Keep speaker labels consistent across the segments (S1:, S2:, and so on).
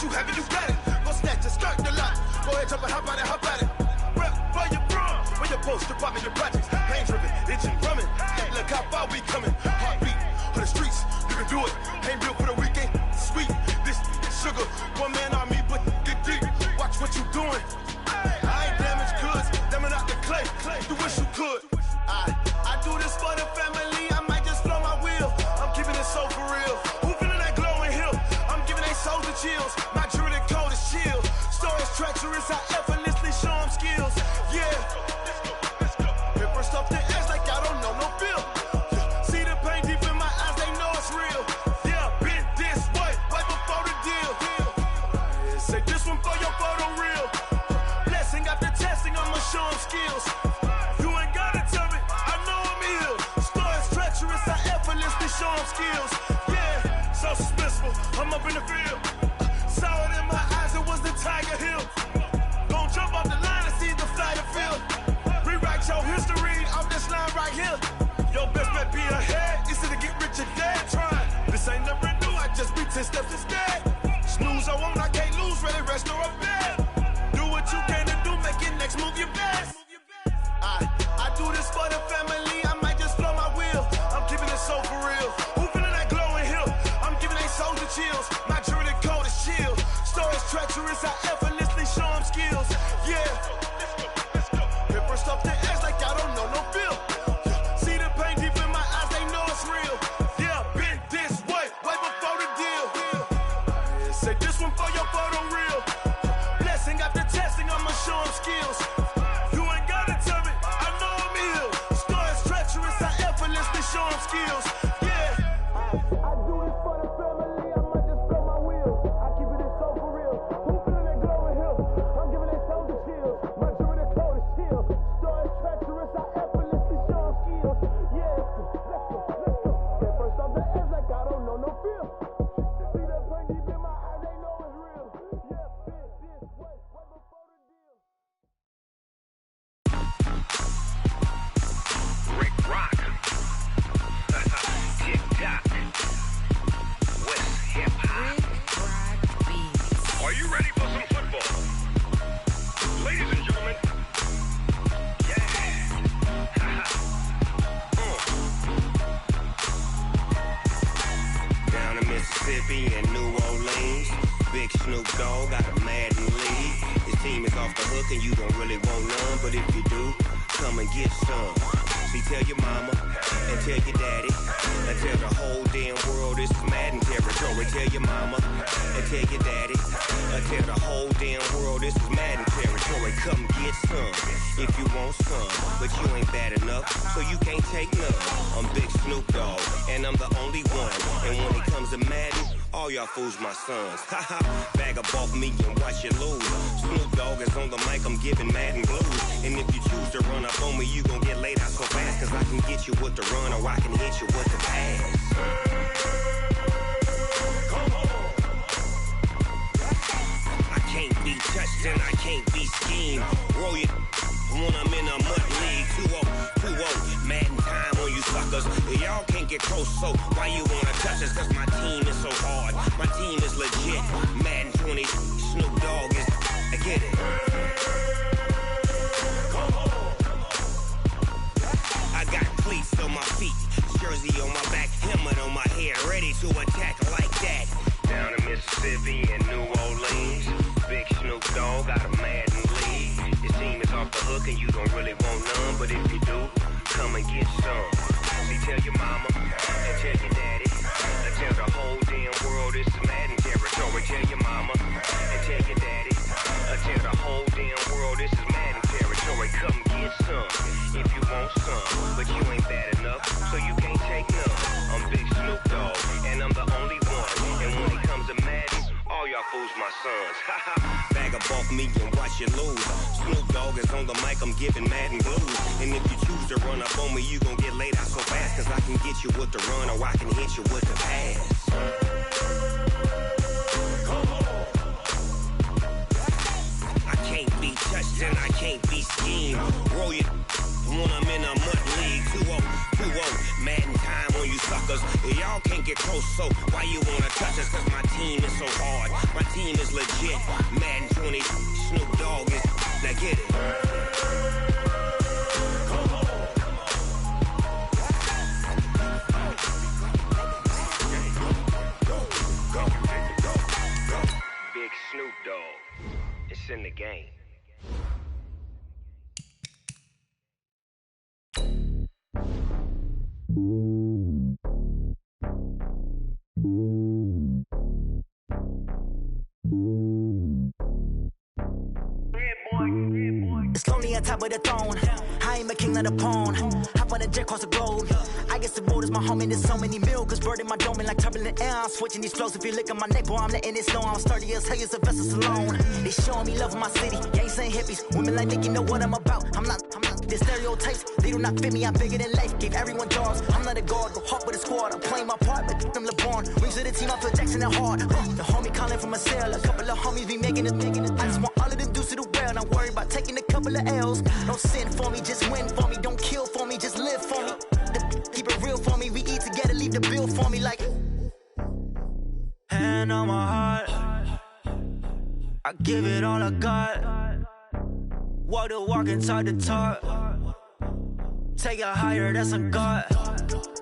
S1: you have it, you got it. Go snatch it, skirt the lot. Go ahead, jump and hop on it, hop at it. Rep for your bro, for your post, department, your projects. Pain driven, itching, drumming. Hey, look how far we coming. Heartbeat for the streets, you can do it. Ain't built for the weekend, sweet. This sugar, one man army, but get deep. Watch what you doing. I ain't damaged goods, damn it out the clay. You wish you could. I do this for the family. I might just blow my wheel. I'm keeping it so for real. Who feeling that glowing hill? I'm giving they souls the chills. My jewelry code is chill. Stories treacherous, I effortlessly show them skills. Yeah. Paper stuff the edge like I don't know no feel. See the pain deep in my eyes, they know it's real. Yeah, been this way, right before the deal. Say this one for your photo reel. Blessing after testing, I'ma show them skills. You ain't gotta tell me, I know I'm ill. Stories treacherous, I effortlessly show them skills. Yeah, so suspenseful, I'm up in the field. Saw it in my eyes, it was the Tiger Hill. Gon' jump off the line and see the flight of field. Rewrite your history off this line right here. Your best bet be ahead, easy to get rich or dead trying. This ain't never new, I just be 10 steps instead. Snooze I won't, I can't lose, ready, rest or a bed. Do what you can to do, make your next move your best. I do this for the family, I might just blow my wheel. I'm keeping it so for real. Who feeling that glowing hill? I'm giving they souls the chills. My jewelry code is chill. Stories treacherous, I effortlessly show them skills. Yeah. Paper stuff the edge like I don't know no feel. See the pain deep in my eyes, they know it's real. Yeah, been this way, way before the deal. Say this one for your photo reel. Blessing after testing, I'ma show them skills. You ain't gotta tell me, I know I'm ill. Stories treacherous, I effortlessly show them skills. Yeah. I do this for the family, I might just blow my wheel. I keep it so for real. Who feeling that glowing hill? I'm giving they souls the chills. My jewelry code is chill. Stories treacherous, I effortlessly show them skills. Yeah. Let's go. Get first off the edge like I don't know no feel. See the pain deep in my eyes, they know it's real. Yeah, been this way, way before the deal.
S2: Rick Rock, TikTok, West Hip Hop. Are you ready for some football? Ladies and gentlemen, yeah. Down in Mississippi and New Orleans, Big Snoop Dogg got a Madden league. His team is off the hook and you don't really want none, but if you do, come and get some. See, tell your mama and tell your daddy and tell the whole damn world this is Madden territory. Tell your mama and tell your daddy and tell the whole damn world this is Madden territory. Come get some if you want some, but you ain't bad enough, so you can't take none. I'm Big Snoop Dogg and I'm the only one, and when it comes to Madden, all y'all fools my sons. Haha, bag up off me and watch you lose. Snoop Dogg is on the mic, I'm giving Madden blues. And if you choose to run up on me, you gon' get laid out so fast, cause I can get you with the run or I can hit you with the pass. I can't be touched and I can't be schemed. Roll you when I'm in a mud league. 2-0, Madden time on you suckers. Y'all can't get close, so why you wanna touch us? Cause my team is so hard, my team is legit. Madden 20, Snoop Dogg is, I get it. I got cleats on my feet, jersey on my back, helmet on my head, ready to attack like that. Down in Mississippi and New Orleans, Big Snoop Dogg got a Madden league. His team is off the hook and you don't really want none, but if you do, come and get some. See, tell your mama and tell your daddy and tell the whole damn world this is Madden territory. Tell your mama and tell your daddy and tell the whole damn world this is Madden territory. Come get some if you want some, but you ain't bad enough, so you can't take none. I'm Big Snoop Dogg and I'm the only one, and when it comes to Madden, all y'all fools my sons. Bag up off me and watch you lose. Snoop Dogg is on the mic, I'm giving Madden blues. And if you choose to run up on me, you gon' get laid out so fast, cause I can get you with the run or I can hit you with the pass. I can't be touched and I can't be schemed. Roll you when I'm in a mud league. 2-0, Madden time on you suckers. Y'all can't get close, so why you wanna touch us? Cause my team is so hard, my team is legit. Madden 20, Snoop Dogg is, now get it. Big Snoop Dogg, it's in the game.
S3: It's lonely on top of the throne. I ain't a king, not a pawn. Hop on a jet across the globe. I guess the road is my home and there's so many miracles burning my dome like turbulent air. I'm switching these flows. If you look at my neck, boy, I'm letting it slow. I'm sturdy as hell, as a vessel alone. They showing me love in my city. Gangsta and hippies, women like Nicki know what I'm about. I'm not the stereotypes. They do not fit me. I'm bigger than life. Gave everyone jobs. I'm not a guard, go hard with a squad. I'm playing my part, but them LeBron. Rings to the team, I feel Jackson and hard. The homie calling from a cell. A couple of homies be making it. I just want all of them dudes to the well. Not worried about taking a couple of L's. Don't sin for me, just win for me. Don't kill for me, just live for me. Keep it real for me. We eat together, leave the bill for me like. Hand on my heart, I give it all I got. Walk the walk and talk the talk. Take it higher, that's a God.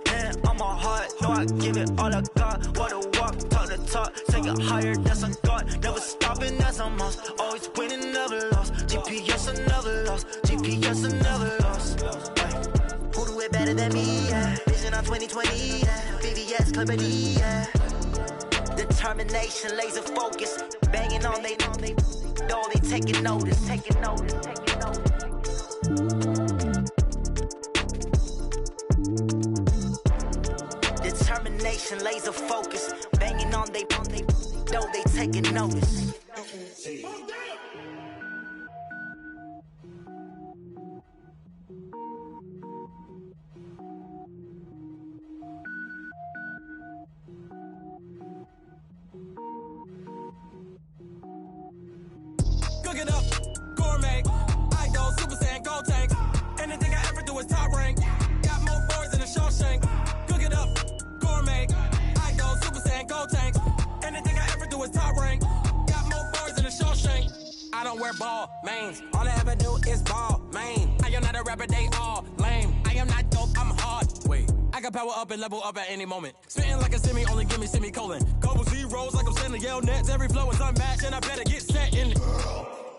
S3: Hand on my heart, no, I give it all I got. Walk the walk, talk the talk. Take it higher, that's a God. Never stopping, that's a must. Always winning, never lost. GPS, I never lost. GPS, I never lost. Who do it better than me? Yeah. Vision on 2020. Yeah. VVS, Clippity. Yeah. Determination, laser focus. Banging on they door, they taking notice. Determination, laser focus. Banging on they door, they taking notice.
S4: Cook it up, gourmet. I go Super Saiyan, gold tank. Anything I ever do is top rank. Got more boards than a Shawshank. Cook it up, gourmet. I go Super Saiyan, gold tank. Anything I ever do is top rank. Got more boards than a Shawshank. I don't wear ball mains. All I ever do is ball main. I am not a rapper, they all lame. I am not dope, I'm hard. Wait, I can power up and level up at any moment. Spitting like a semi, only give me semicolon. Couple zeros like I'm sending yell nets. Every flow is unmatched and I better get set in.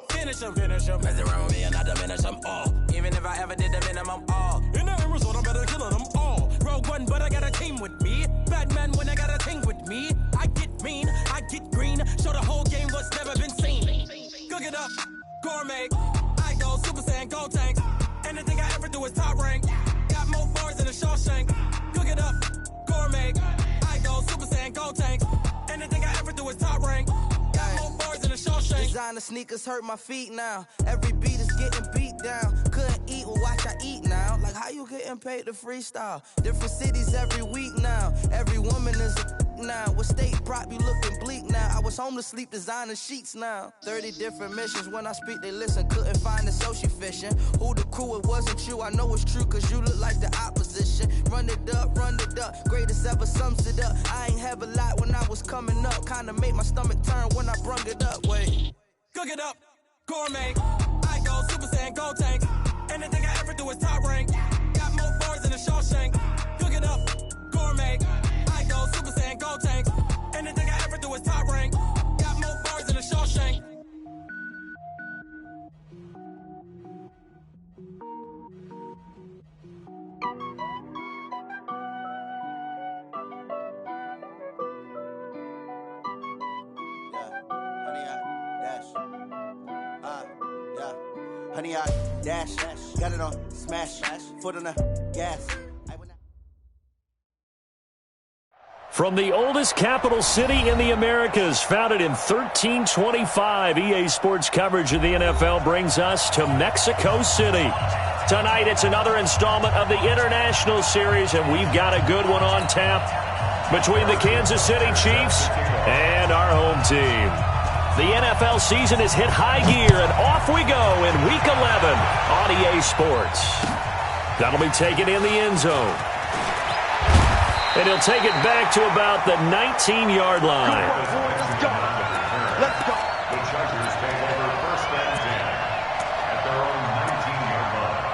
S4: Finish them. Mess around with me and I diminish them all. Even if I ever did the minimum all. In the end result, I'm better killing them all. Rogue One, but I got a team with me. Batman when I got a team with me. I get mean, I get green. Show the whole game what's never been seen. Cook it up, gourmet. I go Super Saiyan, gold tank. Anything I ever do is top rank. Got more bars than a Shawshank. Cook it up, gourmet. I go Super Saiyan, gold tank. Anything I ever do is top rank. Got more bars than a Shawshank.
S5: Designer sneakers hurt my feet now. Every beat is getting beat down. Couldn't eat, well watch I eat now. Like how you getting paid to freestyle? Different cities every week now. Every woman is a now. With state prop, you looking bleak now. I was home to sleep, designer sheets now. 30 different missions. When I speak, they listen. Couldn't find it, so she fishing. Who the crew, it wasn't you. I know it's true, cause you look like the opposition. Run it up. Greatest ever sums it up. I ain't have a lot when I was coming up. Kinda made my stomach turn when I brung it up. Wait.
S4: Cook it up, gourmet. I go Super Saiyan, gold tank. Anything I ever do is top rank. Got more bars than a Shawshank. Cook it up, gourmet. I go Super Saiyan, gold tank. Anything I ever do is top rank. Got more bars than a Shawshank.
S6: Honey, I dash, got it on, smash, foot on the gas.
S7: From the oldest capital city in the Americas, founded in 1325, EA Sports coverage of the NFL brings us to Mexico City. Tonight, it's another installment of the International Series, and we've got a good one on tap between the Kansas City Chiefs and our home team. The NFL season has hit high gear, and off we go in Week 11 on EA Sports. That'll be taken in the end zone. And he'll take it back to about the 19-yard line.
S1: Let's go. Let's go.
S8: The Chargers take over first and 10 at their own 19-yard line.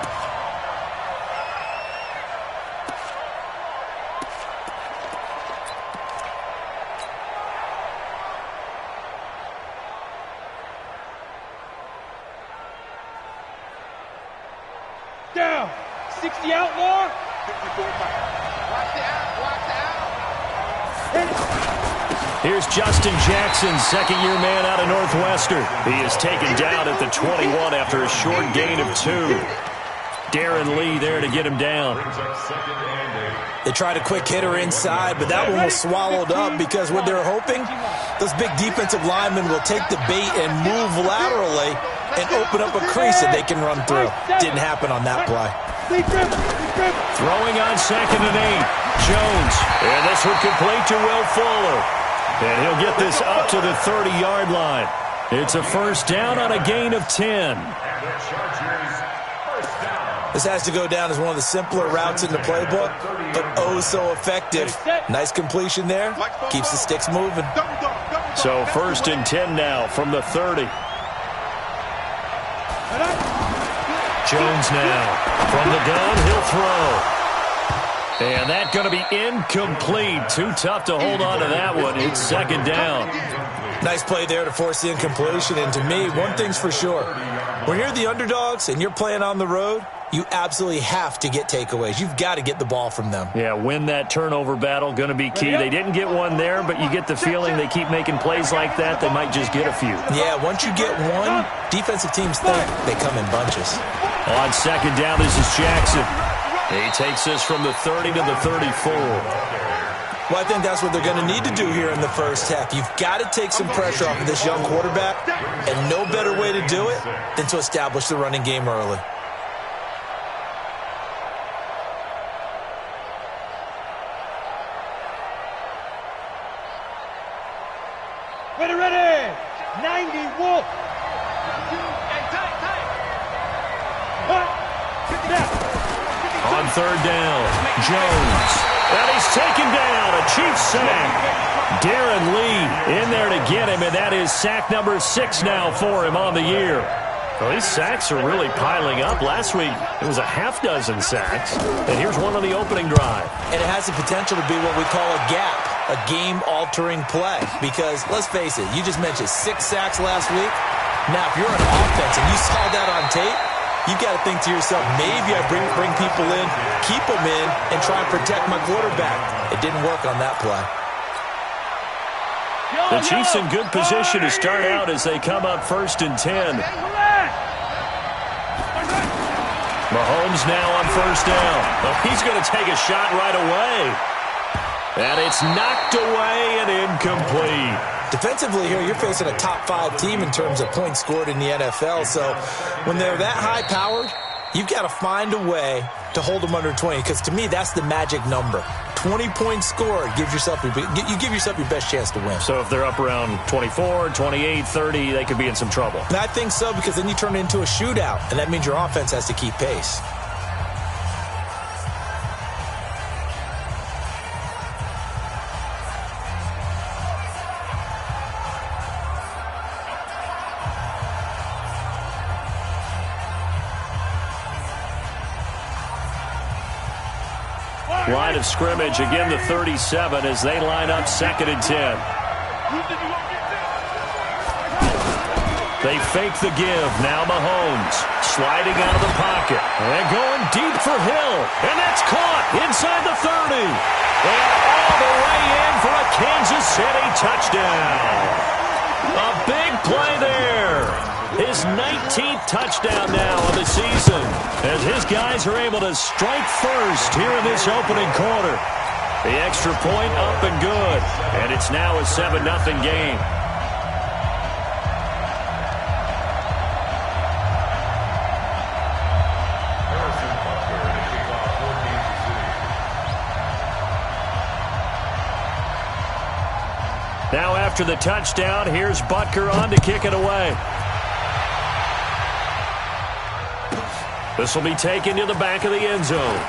S1: Down. 60 out more. 54 back. Watch the out.
S7: Here's Justin Jackson, second-year man out of Northwestern. He is taken down at the 21 after a short gain of 2. Darren Lee there to get him down.
S9: They tried a quick hitter inside, but that one was swallowed up because what they're hoping, those big defensive linemen will take the bait and move laterally and open up a crease that they can run through. Didn't happen on that play.
S7: Throwing on 2nd and 8. Jones, and this one complete to Will Fuller. And he'll get this up to the 30-yard line. It's a first down on a gain of 10.
S9: This has to go down as one of the simpler routes in the playbook, but oh so effective. Nice completion there. Keeps the sticks moving.
S7: So first and 10 now from the 30. Jones now. From the gun, he'll throw. And that's going to be incomplete. Too tough to hold on to that one. It's second down.
S9: Nice play there to force the incompletion. And to me, one thing's for sure. When you're the underdogs and you're playing on the road, you absolutely have to get takeaways. You've got to get the ball from them.
S7: Yeah, win that turnover battle, going to be key. They didn't get one there, but you get the feeling they keep making plays like that, they might just get a few.
S9: Yeah, once you get one, defensive teams think they come in bunches.
S7: On second down, this is Jackson. He takes this from the 30 to the 34.
S9: Well, I think that's what they're going to need to do here in the first half. You've got to take some pressure off of this young quarterback, and no better way to do it than to establish the running game early.
S1: Ready. 90 Wolf.
S7: On third down, Jones. And he's taken down. A Chiefs sack. Darren Lee in there to get him, and that is sack number 6 now for him on the year. Well, these sacks are really piling up. Last week, it was a half dozen sacks. And here's one on the opening drive.
S9: And it has the potential to be what we call a gap, a game-altering play. Because, let's face it, you just mentioned 6 sacks last week. Now, if you're an offense and you saw that on tape, you've got to think to yourself, maybe I bring people in, keep them in, and try and protect my quarterback. It didn't work on that play.
S7: The Chiefs in good position to start out as they come up first and 10. Mahomes now on first down. Oh, he's going to take a shot right away. And it's knocked away and incomplete.
S9: Defensively here, you're facing a top 5 team in terms of points scored in the NFL. So when they're that high-powered, you've got to find a way to hold them under 20. Because to me, that's the magic number. 20 points scored, you give yourself your best chance to win.
S7: So if they're up around 24, 28, 30, they could be in some trouble.
S9: And I think so, because then you turn it into a shootout, and that means your offense has to keep pace.
S7: Line of scrimmage, again the 37 as they line up second and 10. They fake the give. Now Mahomes sliding out of the pocket. And going deep for Hill. And that's caught inside the 30. And all the way in for a Kansas City touchdown. A big play there. His 19th touchdown now of the season as his guys are able to strike first here in this opening quarter. The extra point up and good, and it's now a 7-0 game. Now after the touchdown, here's Butker on to kick it away. This will be taken to the back of the end zone.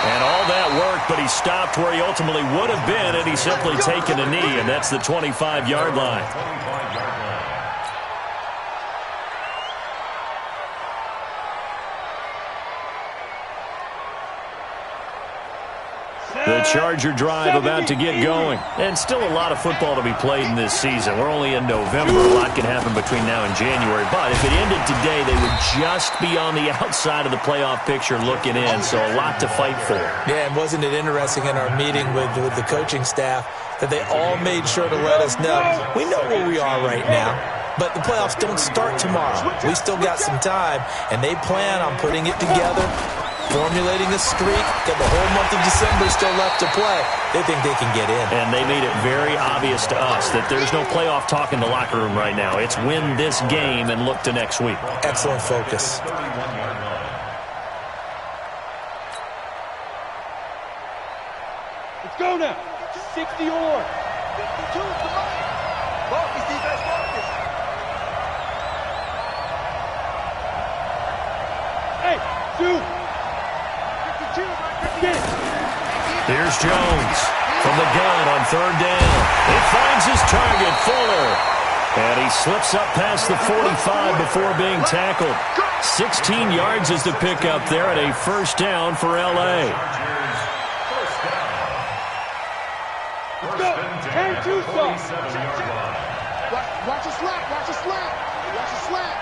S7: And all that work, but he stopped where he ultimately would have been, and he's simply taken a knee, and that's the 25-yard line. The Charger drive about to get going. And still a lot of football to be played in this season. We're only in November. A lot can happen between now and January. But if it ended today, they would just be on the outside of the playoff picture looking in. So a lot to fight for.
S9: Yeah, and wasn't it interesting in our meeting with the coaching staff that they all made sure to let us know, we know where we are right now, but the playoffs don't start tomorrow. We still got some time, and they plan on putting it together, formulating a streak, got the whole month of December still left to play. They think they can get in.
S7: And they made it very obvious to us that there's no playoff talk in the locker room right now. It's win this game and look to next week.
S9: Excellent focus.
S10: Let's go now. 60 or 52. Come on. Marcus, defense, Marcus. Hey, 2.
S7: Here's Jones from the gun on third down. He finds his target, Fuller. And he slips up past the 45 before being tackled. 16 yards is the pickup there at a first down for L.A.
S10: Let's go. 10-2, watch a slap, watch a slap. Watch a slap.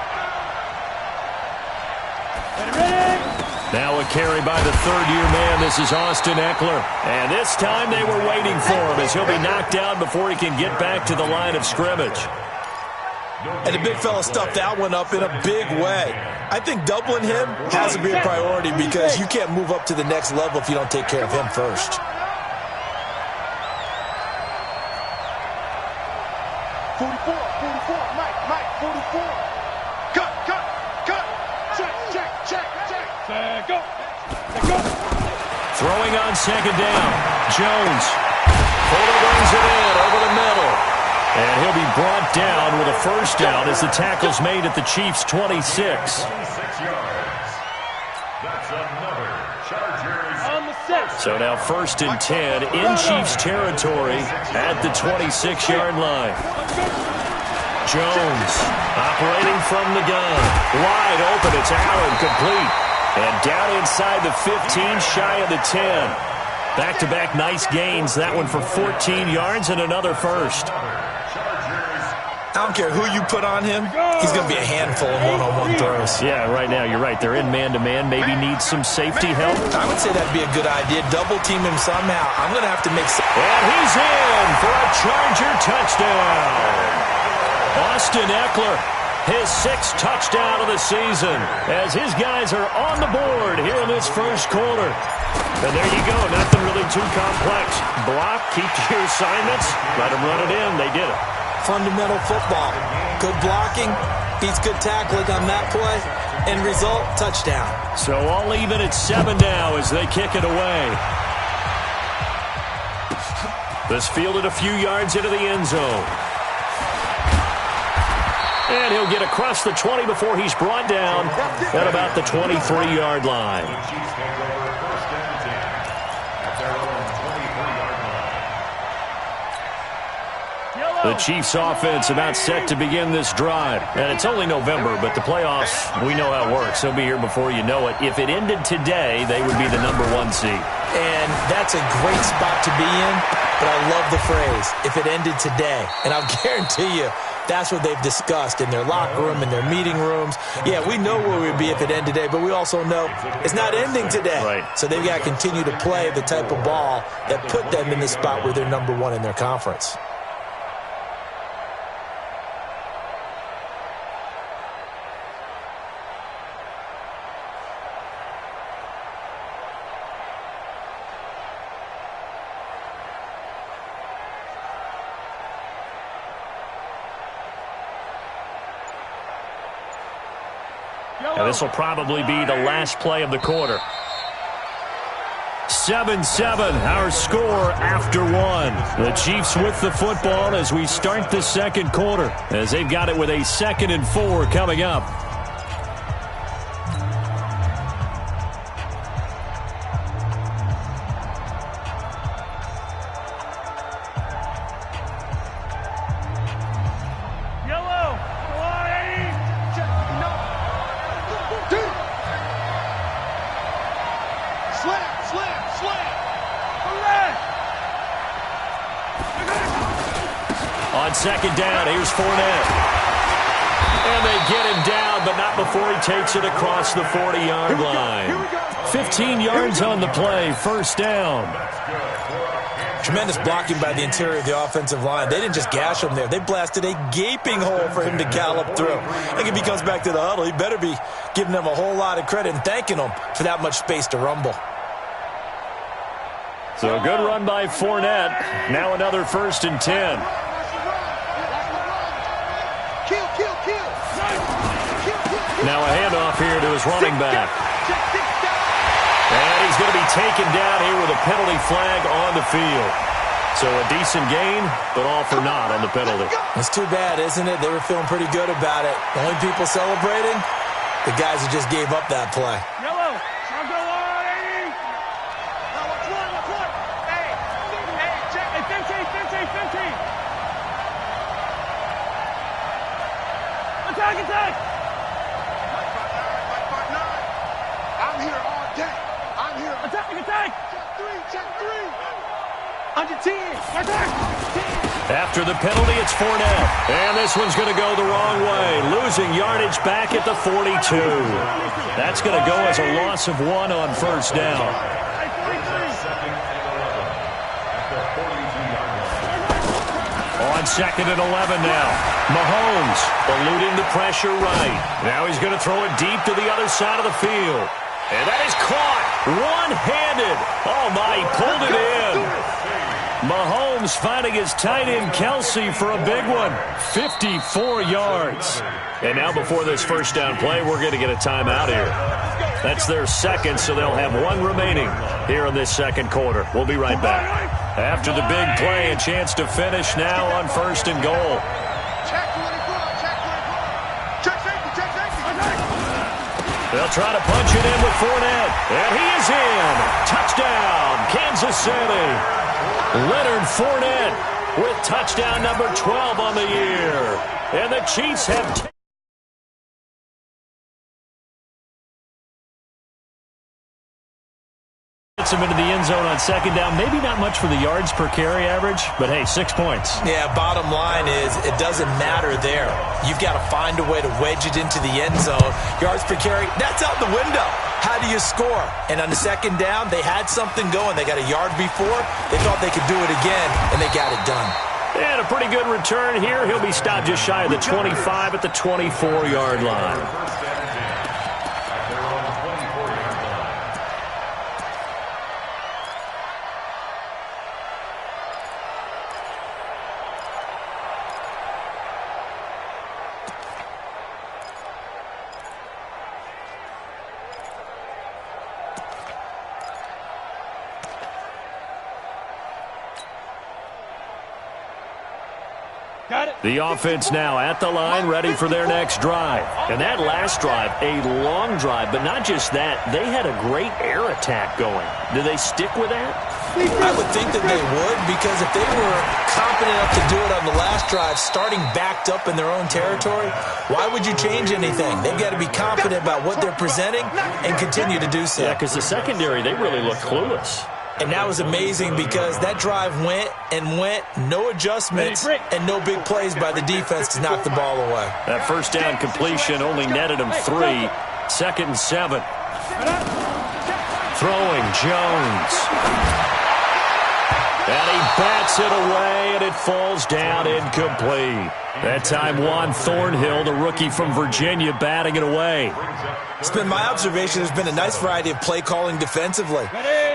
S10: Ready?
S7: Now a carry by the third-year man. This is Austin Eckler. And this time they were waiting for him as he'll be knocked down before he can get back to the line of scrimmage.
S9: And the big fella stuffed that one up in a big way. I think doubling him has to be a priority because you can't move up to the next level if you don't take care of him first.
S10: 44, Mike, 44. Cut. Check. Go.
S7: Throwing on second down. Jones. Fuller brings it in over the middle. And he'll be brought down with a first down as the tackle's made at the Chiefs' 26.
S8: 26 yards. That's another Chargers.
S10: On the set.
S7: So now first and 10 in Chiefs territory at the 26-yard line. Jones operating from the gun. Wide open. It's Allen, complete. And down inside the 15, shy of the 10. Back-to-back nice gains. That one for 14 yards and another first.
S9: I don't care who you put on him. He's going to be a handful of one-on-one throws.
S7: Yeah, right now, you're right. They're in man-to-man. Maybe needs some safety help.
S9: I would say that'd be a good idea. Double-team him somehow. I'm going to have to make some.
S7: And he's in for a Charger touchdown. Austin Eckler, his 6th touchdown of the season, as his guys are on the board here in this first quarter. And there you go. Nothing really too complex. Block, keep to your assignments, let them run it in. They did it.
S9: Fundamental football. Good blocking, beats good tackling on that play, and result, touchdown.
S7: So all even at 7 now as they kick it away. This fielded a few yards into the end zone. And he'll get across the 20 before he's brought down at about the 23-yard line. The Chiefs offense about set to begin this drive. And it's only November, but the playoffs, we know how it works. They'll be here before you know it. If it ended today, they would be the number 1 seed.
S9: And that's a great spot to be in, but I love the phrase, if it ended today. And I'll guarantee you, that's what they've discussed in their locker room, in their meeting rooms. Yeah, we know where we'd be if it ended today, but we also know it's not ending today.
S7: Right.
S9: So they've got to continue to play the type of ball that put them in the spot where they're number 1 in their conference.
S7: And this will probably be the last play of the quarter. 7-7, our score after one. The Chiefs with the football as we start the second quarter, as they've got it with a 2nd and 4 coming up. On 2nd down, here's Fournette. And they get him down, but not before he takes it across the 40-yard line. 15 yards on the play, 1st down.
S9: Tremendous blocking by the interior of the offensive line. They didn't just gash him there. They blasted a gaping hole for him to gallop through. I think if he comes back to the huddle, he better be giving them a whole lot of credit and thanking them for that much space to rumble.
S7: So a good run by Fournette. Now another 1st and 10. Now a handoff here to his running back. And he's going to be taken down here with a penalty flag on the field. So a decent gain, but all for naught on the penalty.
S9: It's too bad, isn't it? They were feeling pretty good about it. The only people celebrating, the guys who just gave up that play.
S10: Yellow. I'll go on. Now what's one? Hey, check. Hey, 15. Attack.
S11: I'm here all day. I'm here.
S10: Attack. Check 3. Under 10. Attack. 10.
S7: After the penalty, it's Fournette. And this one's going to go the wrong way. Losing yardage back at the 42. That's going to go as a loss of 1 on 1st down. On 2nd and 11 now. Mahomes eluding the pressure right. Now he's going to throw it deep to the other side of the field. And that is caught one-handed. Oh, my, he pulled it in. Mahomes finding his tight end Kelsey for a big one. 54 yards. And now before this 1st down play, we're going to get a timeout here. That's their 2nd, so they'll have 1 remaining here in this 2nd quarter. We'll be right back. After the big play, a chance to finish now on 1st and goal. They'll try to punch it in with Fournette. And he is in. Touchdown, Kansas City. Leonard Fournette with touchdown number 12 on the year. And the Chiefs have him into the end zone on 2nd down. Maybe not much for the yards per carry average, but hey, 6 points.
S9: Yeah, bottom line is it doesn't matter there. You've got to find a way to wedge it into the end zone. Yards per carry, that's out the window. How do you score? And on the 2nd down, they had something going. They got a yard before. They thought they could do it again, and they got it done.
S7: And a pretty good return here. He'll be stopped just shy of the 25 at the 24-yard line. The offense now at the line, ready for their next drive. And that last drive, a long drive, but not just that. They had a great air attack going. Do they stick with that?
S9: I would think that they would, because if they were competent enough to do it on the last drive, starting backed up in their own territory, why would you change anything? They've got to be confident about what they're presenting and continue to do so.
S7: Yeah, because the secondary, they really look clueless.
S9: And that was amazing because that drive went, no adjustments, and no big plays by the defense to knock the ball away.
S7: That 1st down completion only netted him 3. 2nd and 7. Throwing Jones. And he bats it away, and it falls down incomplete. That time, Juan Thornhill, the rookie from Virginia, batting it away.
S9: It's been my observation there's been a nice variety of play calling defensively.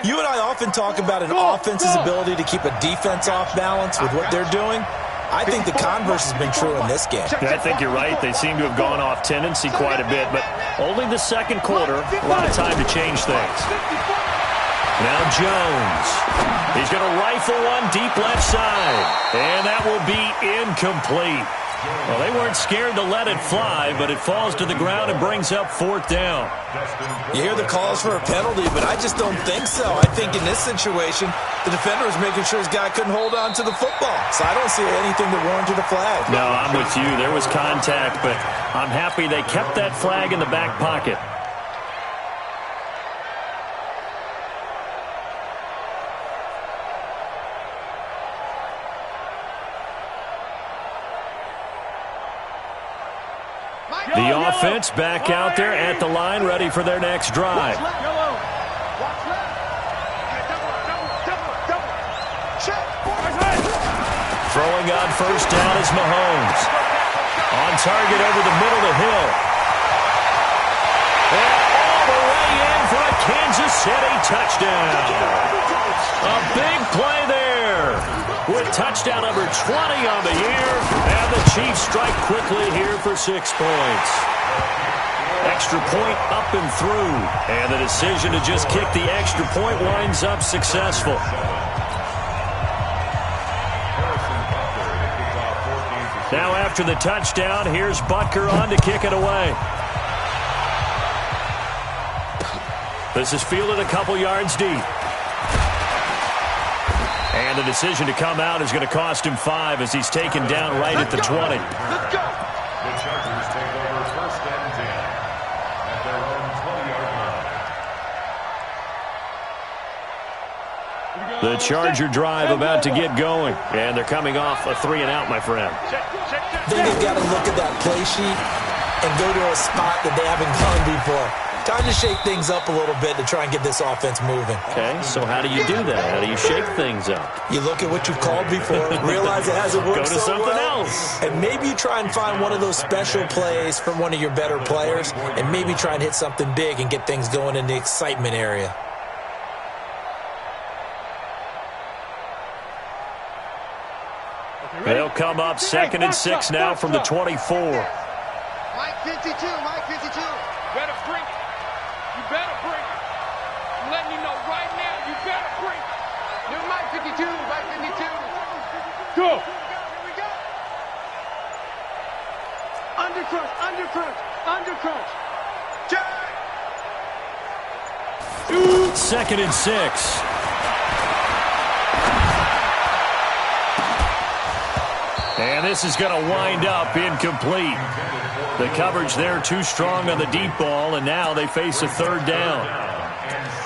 S9: You and I often talk about an offense's ability to keep a defense off balance with what they're doing. I think the converse has been true in this game.
S7: I think you're right. They seem to have gone off tendency quite a bit, but only the 2nd quarter, a lot of time to change things. Now Jones. He's going to rifle one deep left side. And that will be incomplete. Well, they weren't scared to let it fly, but it falls to the ground and brings up 4th down.
S9: You hear the calls for a penalty, but I just don't think so. I think in this situation, the defender was making sure his guy couldn't hold on to the football. So I don't see anything that warranted a flag.
S7: No, I'm with you. There was contact, but I'm happy they kept that flag in the back pocket. The offense back out there at the line, ready for their next drive. Throwing on first down is Mahomes. On target over the middle to Hill. And all the way in for a Kansas City touchdown. A big play there. With touchdown number 20 on the year. And the Chiefs strike quickly here for 6 points. Extra point up and through. And the decision to just kick the extra point winds up successful. Now after the touchdown, here's Butker on to kick it away. This is fielded a couple yards deep. And the decision to come out is going to cost him 5 as he's taken down right at the 20.
S8: The Chargers take over 1st and 10 at their own 20-yard line.
S7: The Charger drive about to get going. And they're coming off a 3-and-out, my friend.
S9: I think they've got to look at that play sheet and go to a spot that they haven't gone before. Time to shake things up a little bit to try and get this offense moving.
S7: Okay, so how do you do that? How do you shake things up?
S9: You look at what you've called before, realize it hasn't worked
S7: Go to
S9: so
S7: something
S9: well,
S7: else.
S9: and maybe you try and find one of those special plays from one of your better players, and maybe try and hit something big and get things going in the excitement area.
S7: They'll come up 2nd and 6 now from the 24.
S11: Mike 52, Mike 52.
S10: Better bring it. You better bring it. I'm letting you know right now, you better bring it. You're Mike 52, Mike 52. Go. Here we go. Under crunch, under crunch, under crunch. Jack.
S7: 2nd and 6. And this is going to wind up incomplete. The coverage there too strong on the deep ball, and now they face a 3rd down.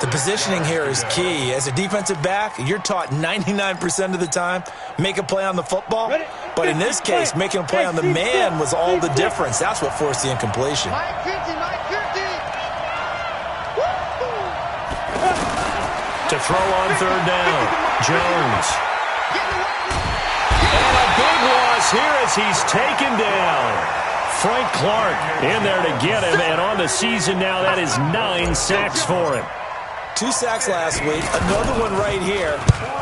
S9: The positioning here is key. As a defensive back, you're taught 99% of the time, make a play on the football. But in this case, making a play on the man was all the difference. That's what forced the incompletion.
S11: Mike 50, Mike 50.
S7: To throw on 3rd down, Jones. And a big loss here as he's taken down. Frank Clark in there to get him, and on the season now, that is 9 sacks for him.
S9: 2 sacks last week, another one right here.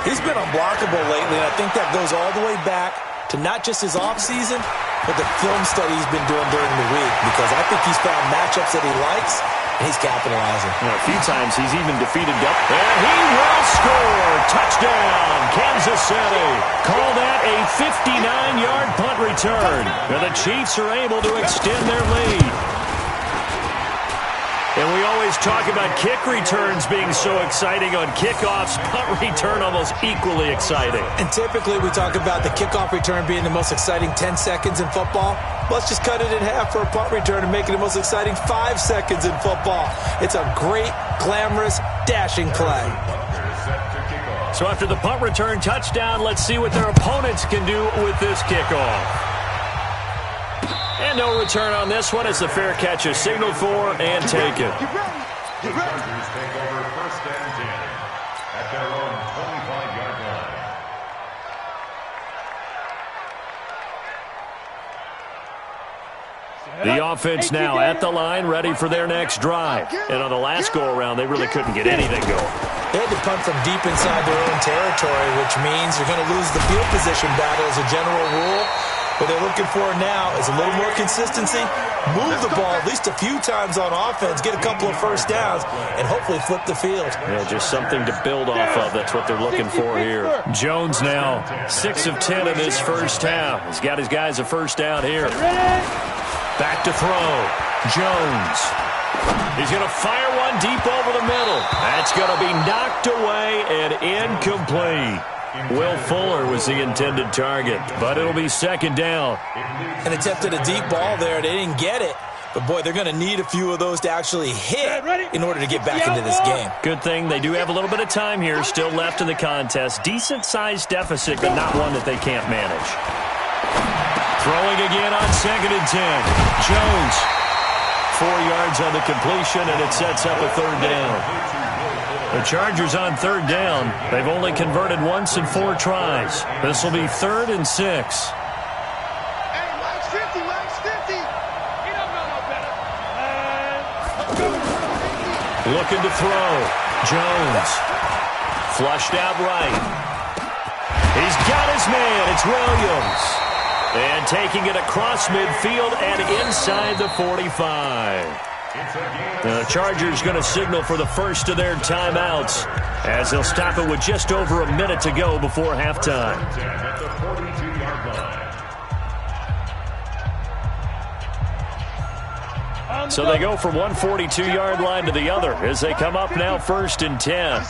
S9: He's been unblockable lately, and I think that goes all the way back to not just his offseason, but the film study he's been doing during the week, because I think he's found matchups that he likes, and he's capitalizing.
S7: A few times he's even defeated Gup. And he will score! Touchdown, Kansas City. Call that a 59-yard punt return. And the Chiefs are able to extend their lead. And we always talk about kick returns being so exciting on kickoffs. Punt return almost equally exciting.
S9: And typically we talk about the kickoff return being the most exciting 10 seconds in football. Let's just cut it in half for a punt return and make it the most exciting 5 seconds in football. It's a great, glamorous, dashing play.
S7: So after the punt return touchdown, let's see what their opponents can do with this kickoff. And no return on this one as the fair catch is signaled for and taken.
S8: The Chargers take over 1st and 10 at their own 25-yard line.
S7: The offense now at the line, ready for their next drive. And on the last go-around, they really couldn't get anything going.
S9: They had to punt from deep inside their own territory, which means you're going to lose the field position battle as a general rule. What they're looking for now is a little more consistency, move the ball at least a few times on offense, get a couple of first downs, and hopefully flip the field.
S7: Yeah, just something to build off of. That's what they're looking for here. Jones now 6 of 10 in this first half. He's got his guys a first down here. Back to throw. Jones. He's going to fire one deep over the middle. That's going to be knocked away and incomplete. Will Fuller was the intended target, but it'll be second down.
S9: And attempted a deep ball there. They didn't get it. But, boy, they're going to need a few of those to actually hit in order to get back into this game.
S7: Good thing they do have a little bit of time here still left in the contest. Decent-sized deficit, but not one that they can't manage. Throwing again on 2nd and 10. Jones. 4 yards on the completion, and it sets up a third down. The Chargers on third down. They've only converted once in 4 tries. This will be 3rd and 6.
S11: Hey, Mike's 50, Mike's 50. He don't know no better.
S7: Looking to throw. Jones. Flushed out right. He's got his man. It's Williams. And taking it across midfield and inside the 45. The Chargers going to signal for the first of their timeouts as they'll stop it with just over a minute to go before halftime. So they go from one 42-yard line to the other as they come up now 1st and 10.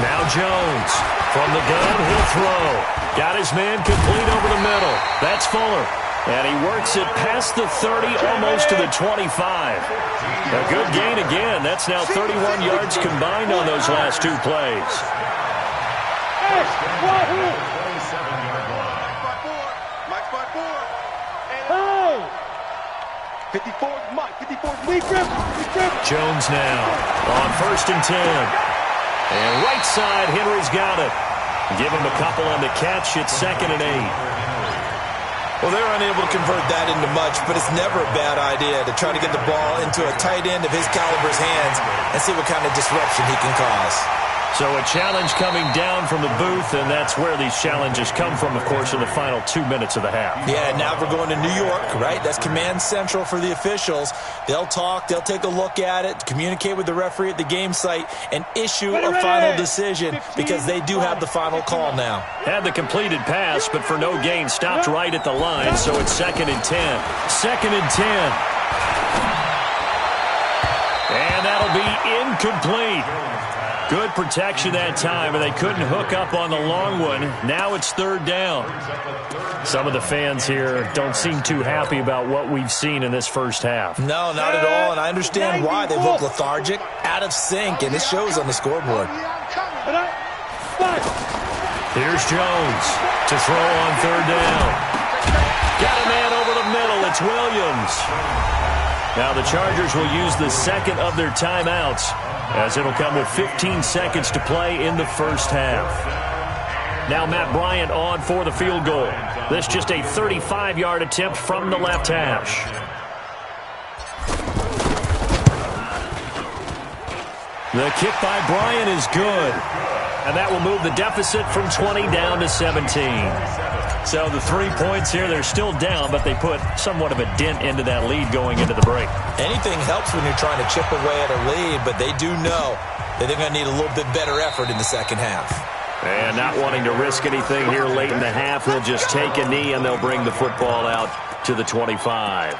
S7: Now Jones from the gun, he'll throw. Got his man complete over the middle. That's Fuller. And he works it past the 30, almost to the 25. A good gain again. That's now 31 yards combined on those last 2 plays.
S11: 54's Mike, 54's Mike.
S7: Jones now on 1st and 10. And right side, Henry's got it. Give him a couple on the catch. It's 2nd and 8.
S9: Well, they're unable to convert that into much, but it's never a bad idea to try to get the ball into a tight end of his caliber's hands and see what kind of disruption he can cause.
S7: So a challenge coming down from the booth, and that's where these challenges come from, of course, in the final 2 minutes of the half.
S9: Yeah, now we're going to New York, right? That's command central for the officials. They'll talk, they'll take a look at it, communicate with the referee at the game site, and issue a final decision because they do have the final call now.
S7: Had the completed pass, but for no gain, stopped right at the line, so it's 2nd and 10. 2nd and 10. And that'll be incomplete. Good protection that time, and they couldn't hook up on the long one. Now it's 3rd down. Some of the fans here don't seem too happy about what we've seen in this first half.
S9: No, not at all, and I understand why. They look lethargic, out of sync, and it shows on the scoreboard.
S7: Here's Jones to throw on 3rd down. Got a man over the middle. It's Williams. Now the Chargers will use the 2nd of their timeouts, as it'll come with 15 seconds to play in the first half. Now Matt Bryant on for the field goal. This just a 35-yard attempt from the left hash. The kick by Bryant is good. And that will move the deficit from 20 down to 17. So the 3 points here, they're still down, but they put somewhat of a dent into that lead going into the break.
S9: Anything helps when you're trying to chip away at a lead, but they do know that they're going to need a little bit better effort in the second half.
S7: And not wanting to risk anything here late in the half, they'll just take a knee and they'll bring the football out to the 25.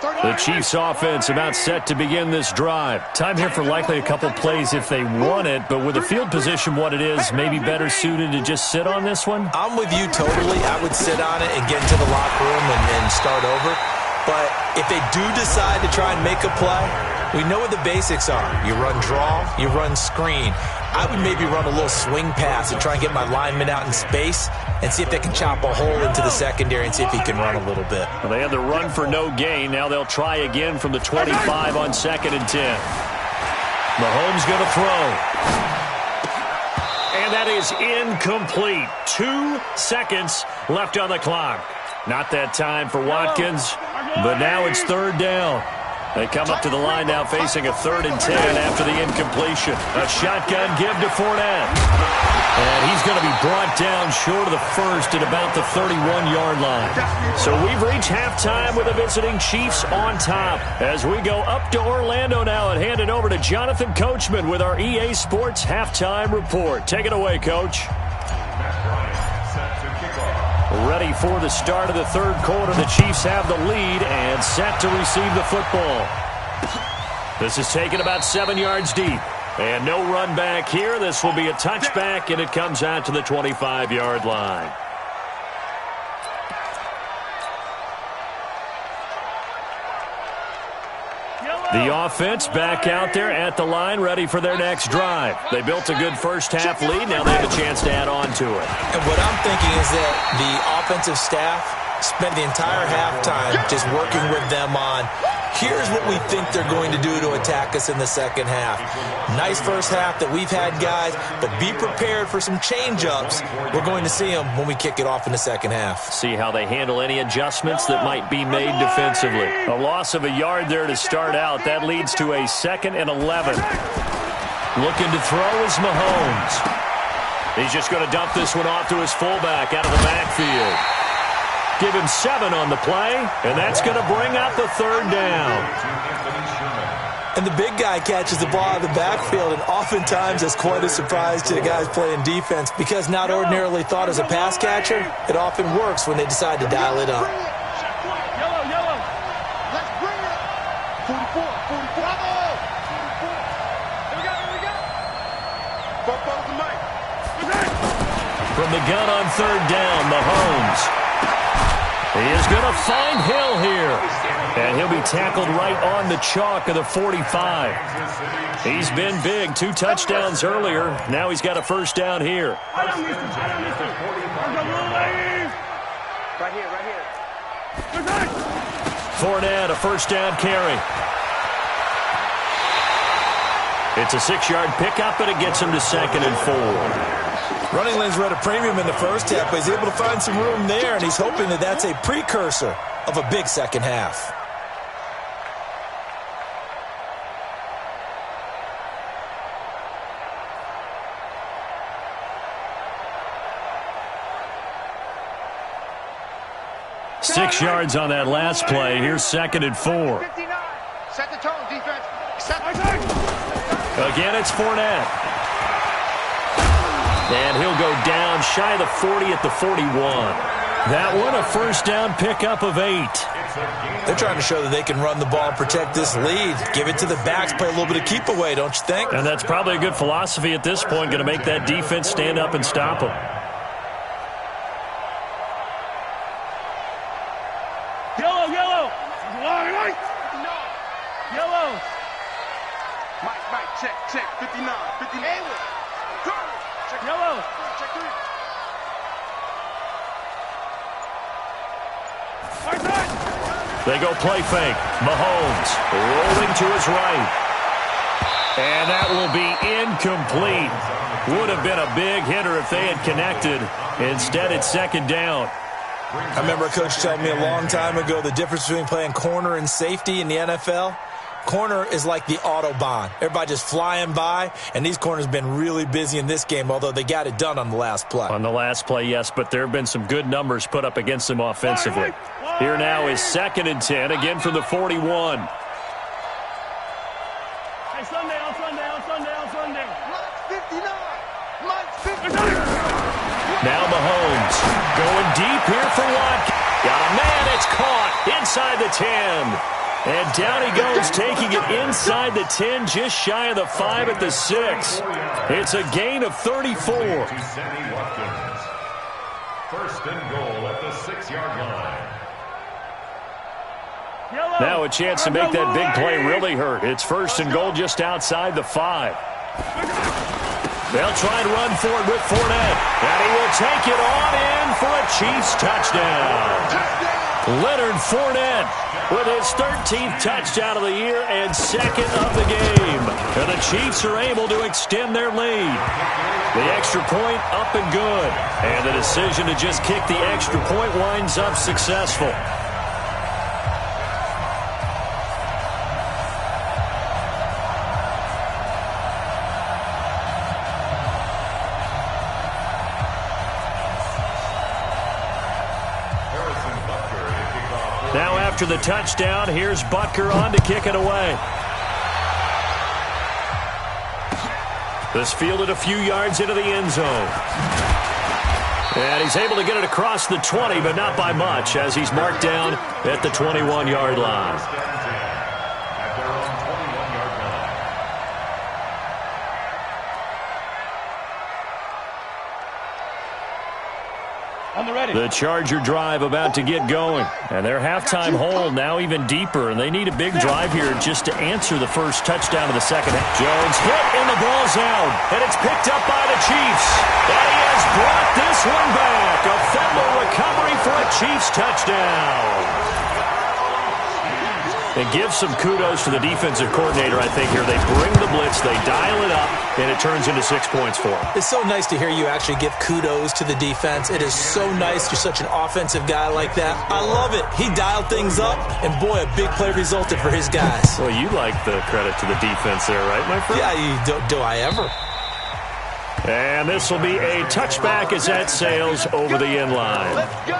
S7: The Chiefs offense about set to begin this drive. Time here for likely a couple plays if they want it, but with the field position what it is, maybe better suited to just sit on this one?
S9: I'm with you totally. I would sit on it and get into the locker room and start over. But if they do decide to try and make a play, we know what the basics are. You run draw, you run screen. I would maybe run a little swing pass and try and get my lineman out in space and see if they can chop a hole into the secondary and see if he can run a little bit.
S7: Well, they had the run for no gain. Now they'll try again from the 25 on 2nd and 10. Mahomes going to throw. And that is incomplete. 2 seconds left on the clock. Not that time for Watkins, but now it's third down. They come up to the line now facing a 3rd and 10 after the incompletion. A shotgun give to Fournette. And he's going to be brought down short of the first at about the 31-yard line. So we've reached halftime with the visiting Chiefs on top. As we go up to Orlando now and hand it over to Jonathan Coachman with our EA Sports Halftime Report. Take it away, Coach. Ready for the start of the third quarter. The Chiefs have the lead and set to receive the football. This is taken about 7 yards deep. And no run back here. This will be a touchback, and it comes out to the 25-yard line. The offense back out there at the line, ready for their next drive. They built a good first-half lead. Now they have a chance to add on to it.
S9: And what I'm thinking is that the offensive staff spent the entire halftime just working with them on, here's what we think they're going to do to attack us in the second half. Nice first half that we've had, guys, but be prepared for some change-ups. We're going to see them when we kick it off in the second half.
S7: See how they handle any adjustments that might be made defensively. A loss of a yard there to start out. That leads to a 2nd and 11. Looking to throw is Mahomes. He's just going to dump this one off to his fullback out of the backfield. Give him 7 on the play, and that's going to bring up the 3rd down.
S9: And the big guy catches the ball out of the backfield, and oftentimes it's quite a surprise to the guys playing defense because not ordinarily thought as a pass catcher, it often works when they decide to dial it up.
S11: Yellow. Let's bring it. 44. Bravo. 44. Here we go. Football's the mic.
S7: From the gun on 3rd down, Mahomes. He is going to find Hill here. And he'll be tackled right on the chalk of the 45. He's been big. 2 touchdowns earlier. Now he's got a first down here.
S11: Right here.
S7: Fournette, a first down carry. It's a 6-yard pickup, and it gets him to 2nd and 4.
S9: Running lanes were at a premium in the first half, but he's able to find some room there, and he's hoping that that's a precursor of a big second half.
S7: Six yards on that last play. Here's 2nd and 4.
S11: 59. Set the tone, defense.
S7: Again, it's Fournette. And he'll go down shy of the 40 at the 41. That one, a first down pickup of 8.
S9: They're trying to show that they can run the ball, protect this lead, give it to the backs, play a little bit of keep away, don't you think?
S7: And that's probably a good philosophy at this point, going to make that defense stand up and stop them.
S11: Yellow. Yellow. Mike, check. 59. Check yellow. Check 3.
S7: They go play fake. Mahomes rolling to his right. And that will be incomplete. Would have been a big hitter if they had connected. Instead, it's 2nd down.
S9: I remember a coach telling me a long time ago the difference between playing corner and safety in the NFL. Corner is like the Autobahn. Everybody just flying by, and these corners have been really busy in this game, although they got it done on the last play.
S7: On the last play, yes, but there have been some good numbers put up against them offensively. Here now is 2nd and 10, again from the 41.
S11: Hey, Sunday. Mike's 59.
S7: Now Mahomes going deep here for Watkins. Got a man, it's caught inside the 10. And down he goes, taking it inside the 10, just shy of the 5 at the 6. It's a gain of 34.
S8: First and goal at the 6-yard line.
S7: Now a chance to make that big play really hurt. It's 1st and goal just outside the 5. They'll try and run for it with Fournette. And he will take it on in for a Chiefs touchdown. Leonard Fournette with his 13th touchdown of the year and second of the game. And the Chiefs are able to extend their lead. The extra point up and good. And the decision to just kick the extra point winds up successful. Now after the touchdown, here's Butker on to kick it away. This fielded a few yards into the end zone. And he's able to get it across the 20, but not by much, as he's marked down at the 21-yard line. The Charger drive about to get going. And their halftime hole now even deeper, and they need a big drive here just to answer the first touchdown of the second half. Jones hit, and the ball's out. And it's picked up by the Chiefs. And he has brought this one back. A fumble recovery for a Chiefs touchdown. And give some kudos to the defensive coordinator, I think, here. They bring the blitz, they dial it up, and it turns into 6 points for them.
S9: It's so nice to hear you actually give kudos to the defense. It is so nice you're such an offensive guy like that. I love it. He dialed things up, and boy, a big play resulted for his guys.
S7: Well, you like the credit to the defense there, right, my friend?
S9: Yeah, do I ever?
S7: And this will be a touchback as that sails over the end line.
S10: Let's go.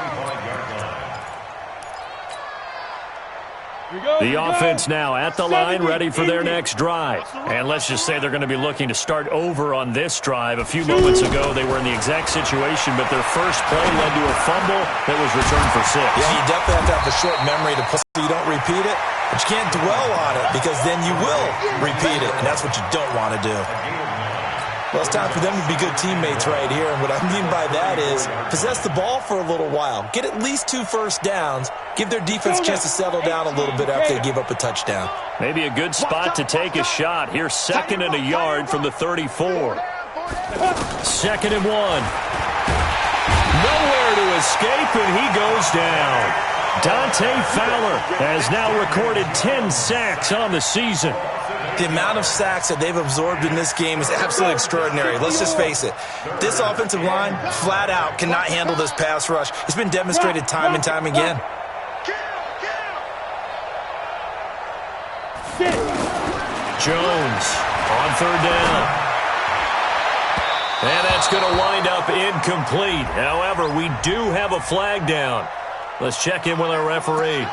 S7: The offense now at the line, ready for their next drive. And let's just say they're going to be looking to start over on this drive. A few moments ago, they were in the exact situation, but their first play led to a fumble that was returned for 6.
S9: Yeah, you definitely have to have a short memory to play so you don't repeat it. But you can't dwell on it, because then you will repeat it, and that's what you don't want to do. Well, it's time for them to be good teammates right here, and what I mean by that is possess the ball for a little while, get at least 2 first downs, give their defense a chance to settle down a little bit after they give up a touchdown.
S7: Maybe a good spot to take a shot. Here's 2nd and a yard from the 34. 2nd and 1. Nowhere to escape, and he goes down. Dante Fowler has now recorded 10 sacks on the season.
S9: The amount of sacks that they've absorbed in this game is absolutely extraordinary. Let's just face it. This offensive line, flat out, cannot handle this pass rush. It's been demonstrated time and time again.
S7: Jones on 3rd down. And that's going to wind up incomplete. However, we do have a flag down. Let's check in with our referee.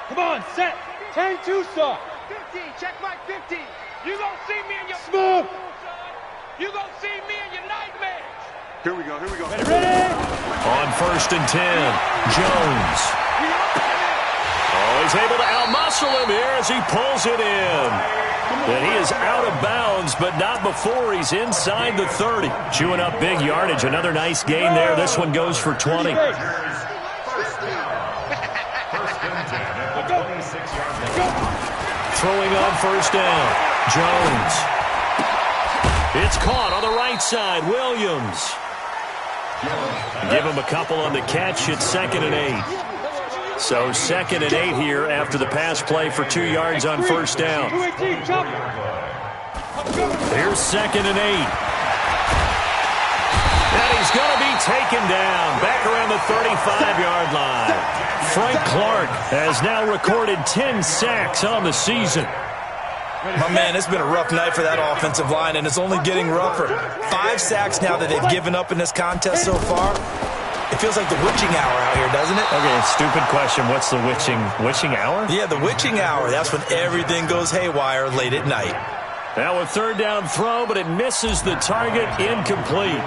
S10: Come on, set. 10-2, sir. 15, check my 15. You gonna see me in your smooth. You gonna see me in your nightmares.
S11: Here we go, here we go.
S10: Ready?
S7: On 1st and 10, Jones. Oh, he's able to outmuscle him here as he pulls it in. And he is out of bounds, but not before he's inside the 30. Chewing up big yardage. Another nice gain there. This one goes for 20. Throwing on 1st down. Jones. It's caught on the right side. Williams. Give him a couple on the catch. It's 2nd and 8. So 2nd and 8 here after the pass play for 2 yards on 1st down. Here's 2nd and 8. And he's going to be taken down back around the 35-yard line. Frank Clark has now recorded 10 sacks on the season.
S9: My man, it's been a rough night for that offensive line, and it's only getting rougher. 5 sacks now that they've given up in this contest so far. It feels like the witching hour out here, doesn't it?
S7: Okay, stupid question. What's the witching hour?
S9: Yeah, the witching hour. That's when everything goes haywire late at night.
S7: Now a 3rd down throw, but it misses the target. Incomplete.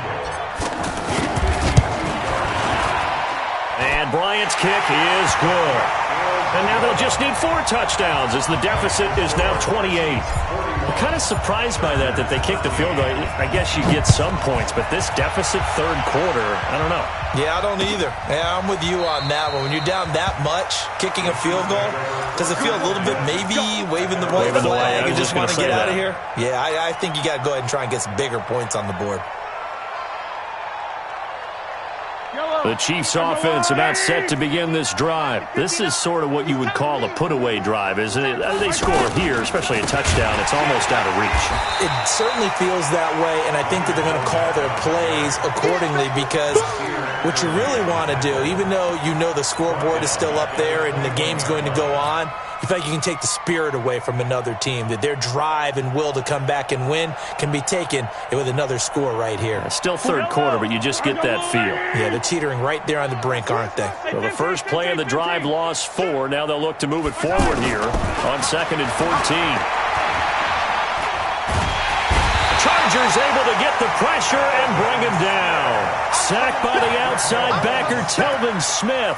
S7: And Bryant's kick is good. And now they'll just need 4 touchdowns as the deficit is now 28. I'm kind of surprised by that they kicked the field goal. I guess you get some points, but this deficit 3rd quarter, I don't know.
S9: Yeah, I don't either. Yeah, I'm with you on that one. When you're down that much, kicking a field goal, does it feel a little bit maybe waving the white flag? You just want to get out of here? Yeah, I think you got to go ahead and try and get some bigger points on the board.
S7: The Chiefs offense about set to begin this drive. This is sort of what you would call a put-away drive, isn't it? They score here, especially a touchdown. It's almost out of reach.
S9: It certainly feels that way, and I think that they're going to call their plays accordingly because what you really want to do, even though you know the scoreboard is still up there and the game's going to go on, you feel like you can take the spirit away from another team, that their drive and will to come back and win can be taken with another score right here.
S7: It's still third quarter, but you just get that feel.
S9: Yeah, they're teetering right there on the brink, aren't they?
S7: So the first play of the drive lost 4. Now they'll look to move it forward here on 2nd and 14. Chargers able to get the pressure and bring him down. Sacked by the outside backer, Telvin Smith.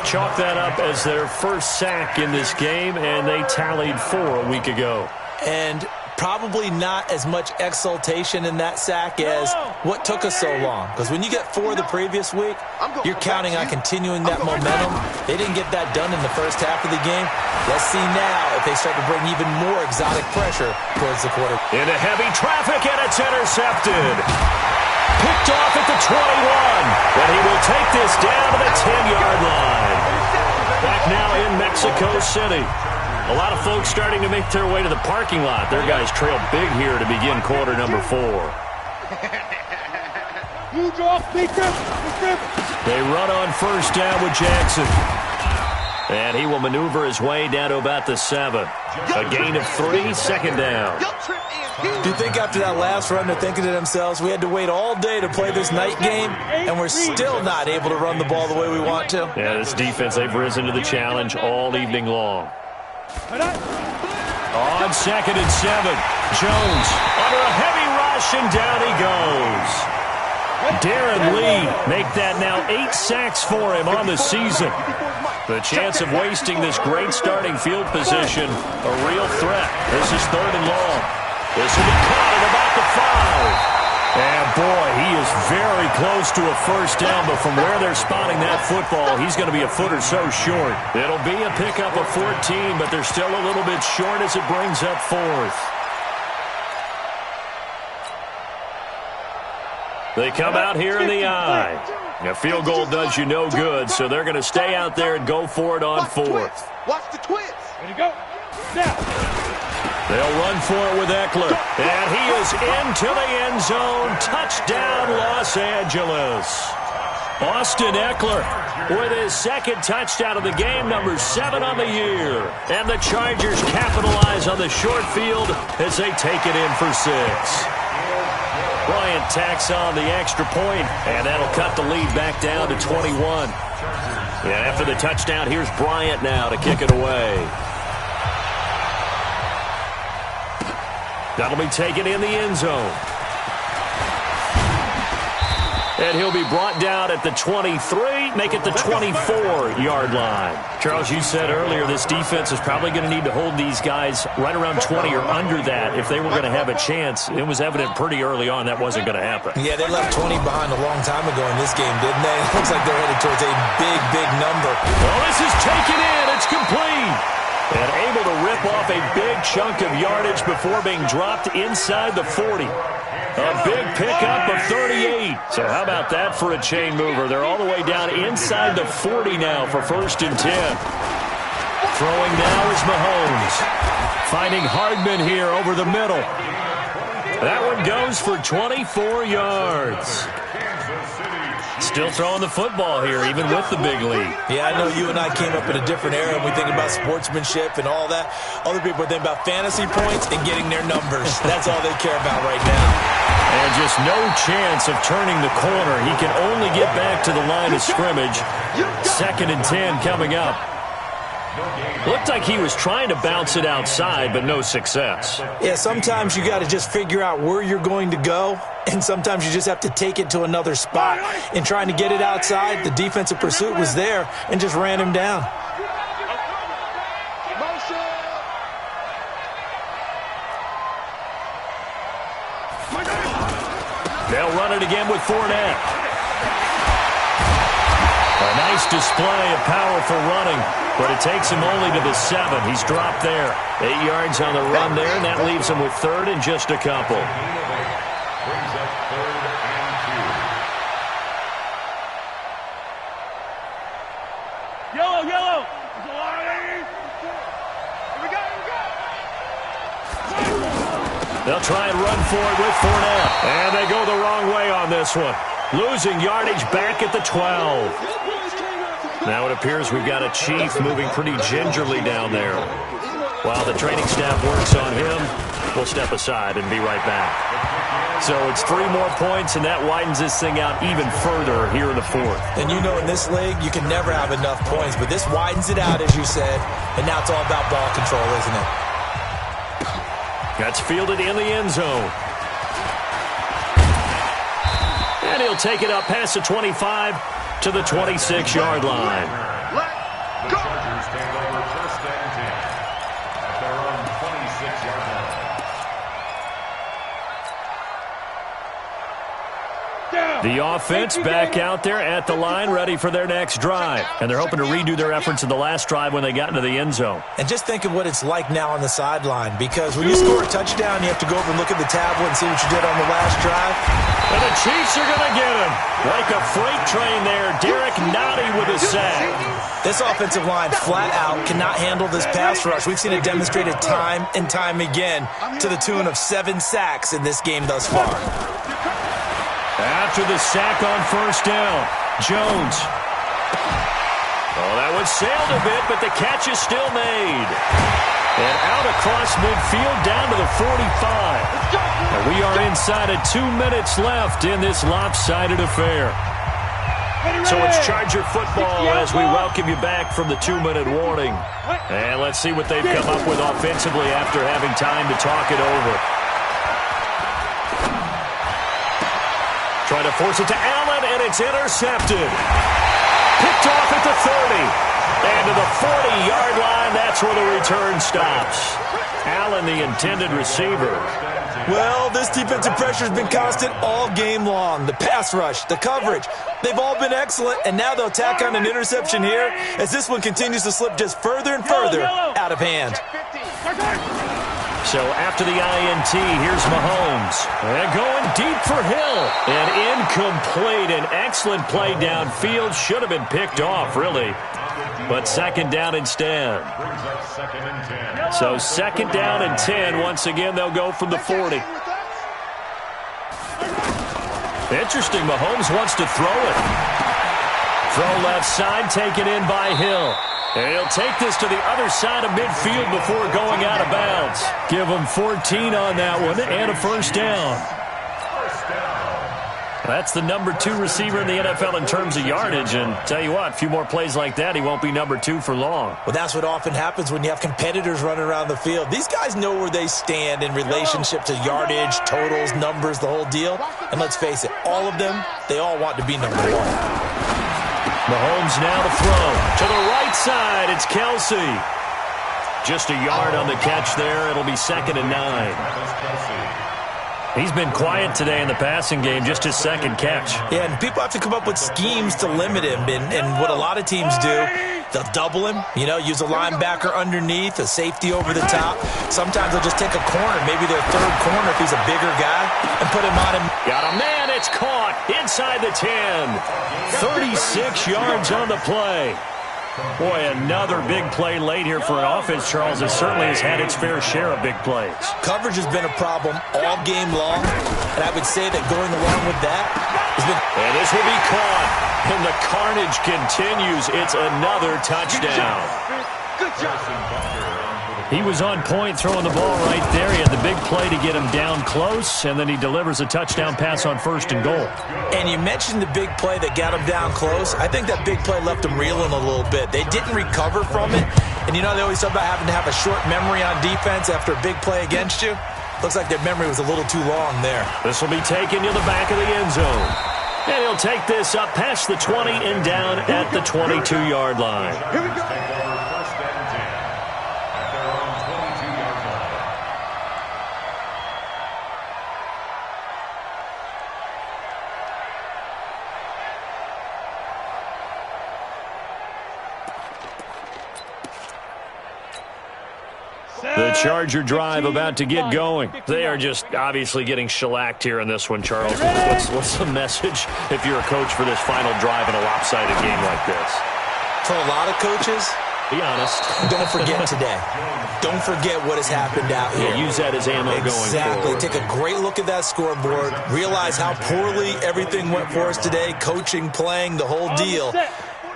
S7: Chalk that up as their first sack in this game, and they tallied 4 a week ago.
S9: And probably not as much exultation in that sack as what took us so long. Because when you get 4 the previous week, you're counting on continuing that momentum. They didn't get that done in the first half of the game. Let's see now if they start to bring even more exotic pressure towards the quarter.
S7: Into heavy traffic, and it's intercepted. Picked off at the 21. But he will take this down to the 10-yard line. Back now in Mexico City. A lot of folks starting to make their way to the parking lot. Their guys trail big here to begin quarter number 4. They run on first down with Jackson. And he will maneuver his way down to about the 7. A gain of 3, second down.
S9: Do you think after that last run they're thinking to themselves, we had to wait all day to play this night game, and we're still not able to run the ball the way we want to?
S7: Yeah, this defense, they've risen to the challenge all evening long. On 2nd and 7, Jones under a heavy rush, and down he goes. Darren Lee make that now 8 sacks for him on the season. The chance of wasting this great starting field position, a real threat. This is 3rd and long. This will be caught at about the 5. And boy, he is very close to a first down, but from where they're spotting that football, he's going to be a foot or so short. It'll be a pickup of 14, but they're still a little bit short as it brings up 4th. They come out here in the eye. A field goal does you no good, so they're going to stay out there and go for it on 4th.
S11: Watch the twist.
S10: Ready to go. Now.
S7: They'll run for it with Eckler. And he is into the end zone. Touchdown, Los Angeles. Austin Eckler with his 2nd touchdown of the game, number 7 on the year. And the Chargers capitalize on the short field as they take it in for 6. Bryant tacks on the extra point, and that'll cut the lead back down to 21. And after the touchdown, here's Bryant now to kick it away. That'll be taken in the end zone. And he'll be brought down at the 23, make it the 24-yard line. Charles, you said earlier this defense is probably going to need to hold these guys right around 20 or under that if they were going to have a chance. It was evident pretty early on that wasn't going to happen.
S9: Yeah, they left 20 behind a long time ago in this game, didn't they? It looks like they're headed towards a big, big number.
S7: Well, this is taken in. It's complete. And able to rip off a big chunk of yardage before being dropped inside the 40. A big pickup of 38. So how about that for a chain mover? They're all the way down inside the 40 now for 1st and 10. Throwing now is Mahomes. Finding Hardman here over the middle. That one goes for 24 yards. Still throwing the football here, even with the big lead.
S9: Yeah, I know you and I came up in a different era, and we think about sportsmanship and all that. Other people think about fantasy points and getting their numbers. That's all they care about right now.
S7: And just no chance of turning the corner. He can only get back to the line of scrimmage. 2nd and 10 coming up. Looked like he was trying to bounce it outside, but no success.
S9: Yeah, sometimes you got to just figure out where you're going to go, and sometimes you just have to take it to another spot. In trying to get it outside, the defensive pursuit was there and just ran him down.
S7: They'll run it again with Fournette. A nice display of powerful running, but it takes him only to the 7. He's dropped there. 8 yards on the run there, and that leaves him with 3rd and just a couple. They'll try and run for it with Fournette. And they go the wrong way on this one. Losing yardage back at the 12. Now it appears we've got a Chief moving pretty gingerly down there. While the training staff works on him, we'll step aside and be right back. So it's 3 more points, and that widens this thing out even further here in the 4th.
S9: And you know in this league, you can never have enough points, but this widens it out, as you said, and now it's all about ball control, isn't it?
S7: That's fielded in the end zone. And he'll take it up past the 25 to the 26-yard line.
S8: The Chargers take over 1st and 10 at their own 26-yard line.
S7: The offense back out there at the line, ready for their next drive. And they're hoping to redo their efforts in the last drive when they got into the end zone.
S9: And just think of what it's like now on the sideline, because when you score a touchdown, you have to go over and look at the tablet and see what you did on the last drive.
S7: And the Chiefs are going to get him. Like a freight train there, Derek Nottie with a sack.
S9: This offensive line, flat out, cannot handle this pass rush. We've seen it demonstrated time and time again to the tune of 7 sacks in this game thus far.
S7: After the sack on 1st down, Jones. Oh, that one sailed a bit, but the catch is still made. And out across midfield down to the 45. And we are inside of 2 minutes left in this lopsided affair. So it's Charger football as we welcome you back from the 2-minute warning. And let's see what they've come up with offensively after having time to talk it over. Trying to force it to Allen, and it's intercepted. Picked off at the 30. And to the 40-yard line, that's where the return stops. Allen, the intended receiver.
S9: Well, this defensive pressure has been constant all game long. The pass rush, the coverage, they've all been excellent, and now they'll tack on an interception here as this one continues to slip just further and further out of hand.
S7: So after the INT, here's Mahomes. And going deep for Hill. And incomplete. An excellent play downfield. Should have been picked off, really. But 2nd down instead. So 2nd down and 10. Once again, they'll go from the 40. Interesting. Mahomes wants to throw it. Throw left side, taken in by Hill. And he'll take this to the other side of midfield before going out of bounds. Give him 14 on that one and a 1st down. That's the number 2 receiver in the NFL in terms of yardage. And tell you what, a few more plays like that, he won't be number 2 for long.
S9: Well, that's what often happens when you have competitors running around the field. These guys know where they stand in relationship to yardage, totals, numbers, the whole deal. And let's face it, all of them, they all want to be number 1.
S7: Mahomes now to throw. To the right side, it's Kelsey. Just a yard on the catch there. It'll be 2nd and 9. He's been quiet today in the passing game, just his 2nd catch.
S9: Yeah, and people have to come up with schemes to limit him. And what a lot of teams do, they'll double him, use a linebacker underneath, a safety over the top. Sometimes they'll just take a corner, maybe their 3rd corner if he's a bigger guy, and put him on him.
S7: Got a man, it's caught inside the 10. 36 yards on the play. Boy, another big play late here for an offense, Charles, that certainly has had its fair share of big plays.
S9: Coverage has been a problem all game long, and I would say that going along with that has been...
S7: And this will be caught, and the carnage continues. It's another touchdown.
S11: Good job.
S7: He was on point throwing the ball right there. He had the big play to get him down close, and then he delivers a touchdown pass on 1st and goal.
S9: And you mentioned the big play that got him down close. I think that big play left him reeling a little bit. They didn't recover from it. And they always talk about having to have a short memory on defense after a big play against you. Looks like their memory was a little too long there.
S7: This will be taken to the back of the end zone. And he'll take this up past the 20 and down at the 22-yard line.
S11: Here we go.
S7: The Charger drive about to get going. They are just obviously getting shellacked here in this one, Charles. What's the message if you're a coach for this final drive in a lopsided game like this?
S9: For a lot of coaches,
S7: Be honest.
S9: Don't forget today. Don't forget what has happened out here.
S7: Yeah, use that as ammo going forward.
S9: Exactly. Take a great look at that scoreboard. Realize how poorly everything went for us today. Coaching, playing, the whole deal.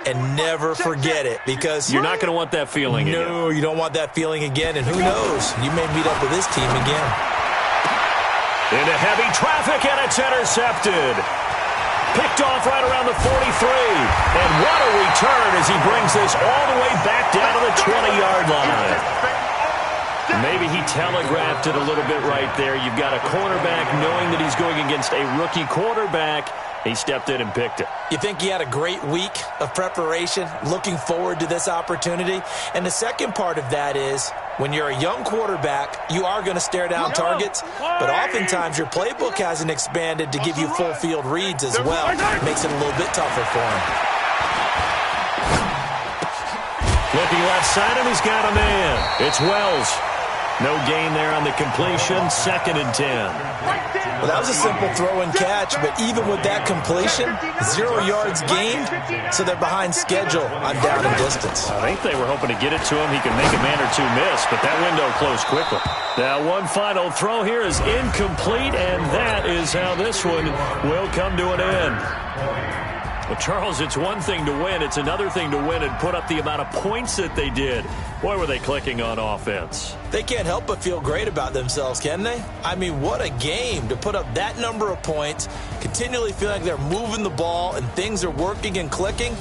S9: And never forget it, because
S7: you're not going to want that feeling again.
S9: No, you don't want that feeling again. And who knows? You may meet up with this team again.
S7: Into heavy traffic, and it's intercepted. Picked off right around the 43. And what a return as he brings this all the way back down to the 20-yard line. Maybe he telegraphed it a little bit right there. You've got a cornerback knowing that he's going against a rookie quarterback. He stepped in and picked it.
S9: You think he had a great week of preparation, looking forward to this opportunity? And the second part of that is, when you're a young quarterback, you are going to stare down targets, but oftentimes your playbook hasn't expanded to give you full field reads as well. Makes it a little bit tougher for him.
S7: Looking left side, and he's got a man. It's Wells. No gain there on the completion. 2nd and 10.
S9: Well, that was a simple throw and catch, but even with that completion, 0 yards gained, so they're behind schedule on down and distance.
S7: I think they were hoping to get it to him. He could make a man or two miss, but that window closed quickly. Now, one final throw here is incomplete, and that is how this one will come to an end. Well, Charles, it's one thing to win. It's another thing to win and put up the amount of points that they did. Boy, were they clicking on offense.
S9: They can't help but feel great about themselves, can they? I mean, what a game to put up that number of points, continually feeling like they're moving the ball and things are working and clicking.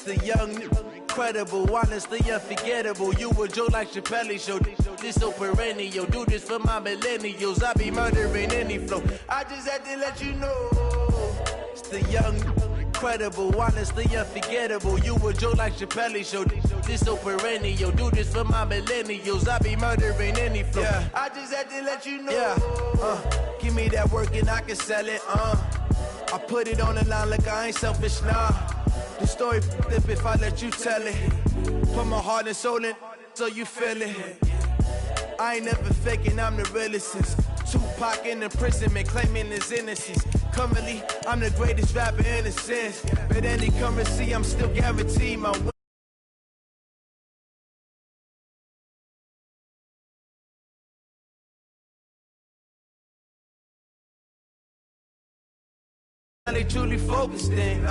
S12: The young, incredible, honestly unforgettable. You a Joe like Chappelle show. This so perennial. Do this for my millennials. I be murdering any flow. I just had to let you know. It's the young, incredible, honestly unforgettable. You a Joe like Chappelle show. This so perennial. Do this for my millennials. I be murdering any flow. Yeah. I just had to let you know. Yeah. Give me that work and I can sell it. I put it on the line like I ain't selfish, nah. The story flip if I let you tell it. Put my heart and soul in so you feel it. I ain't never faking, I'm the realest since Tupac in imprisonment, claiming his innocence. Currently, I'm the greatest rapper in a sense. But any currency, I'm still guaranteed my win. They truly focused in,